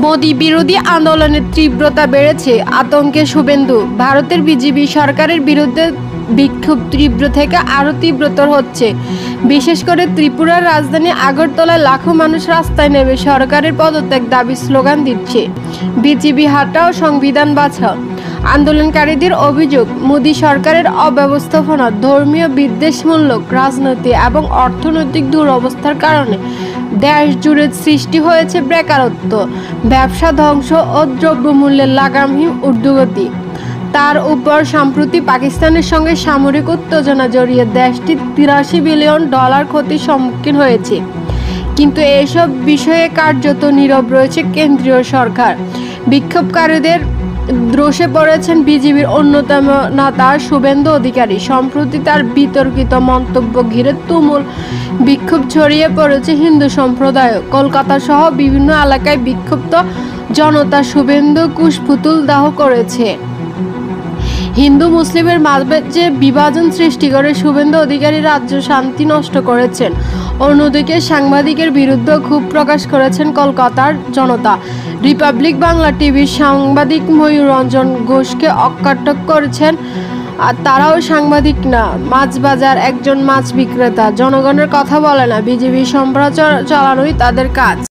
মোদি বিরোধী আন্দোলনের তীব্রতা বেড়েছে, আতঙ্কে শুভেন্দু। ভারতের বিজেপি সরকারের বিরুদ্ধে বিক্ষোভ তীব্র থেকে আরও তীব্রতর হচ্ছে। বিশেষ করে ত্রিপুরার রাজধানী আগরতলায় লাখো মানুষ রাস্তায় নেমে সরকারের পদত্যাগ দাবি স্লোগান দিচ্ছে। বিজেপি হাটাও, সংবিধান বাঁচাও। আন্দোলনকারীদের অভিযোগ, মোদি সরকারের অব্যবস্থাপনা, ধর্মীয় বিদ্বেষমূলক রাজনীতি এবং অর্থনৈতিক দুরবস্থার কারণে দেশ জুড়ে সৃষ্টি হয়েছে বেকারত্ব, ব্যবসা ধ্বংস ও দ্রব্যমূল্যের লাগামহীন ঊর্ধ্বগতি। তার উপর সম্প্রতি পাকিস্তানের সঙ্গে সামরিক উত্তেজনা জড়িয়ে দেশটি $83 বিলিয়ন ক্ষতির সম্মুখীন হয়েছে। কিন্তু এসব বিষয়ে কার্যত নীরব রয়েছে কেন্দ্রীয় সরকার। বিক্ষোভকারীদের রোষে পড়েছেন বিজেপির অন্যতম নেতা শুভেন্দু অধিকারী। সম্প্রতি তার বিতর্কিত মন্তব্য ঘিরে তুমুল বিক্ষোভ ছড়িয়ে পড়েছে হিন্দু সম্প্রদায়। কলকাতা সহ বিভিন্ন এলাকায় বিক্ষুব্ধ জনতা শুভেন্দু কুশপুতুল দাহ করেছে। হিন্দু মুসলিমের মাঝে যে বিভাজন সৃষ্টি করে শুভেন্দু অধিকারী রাজ্য শান্তি নষ্ট করেছেন। অন্যদিকে সাংবাদিকের বিরুদ্ধে ক্ষোভ প্রকাশ করেছেন কলকাতার জনতা। রিপাবলিক বাংলা টিভির সাংবাদিক ময়ূররঞ্জন ঘোষকে অকটাক্ষ করেছেন। আর তারাও সাংবাদিক না, মাছবাজার একজন মাছ বিক্রেতা। জনগণের কথা বলে না, বিজেপি সম্প্রচার চালানোই তাদের কাজ।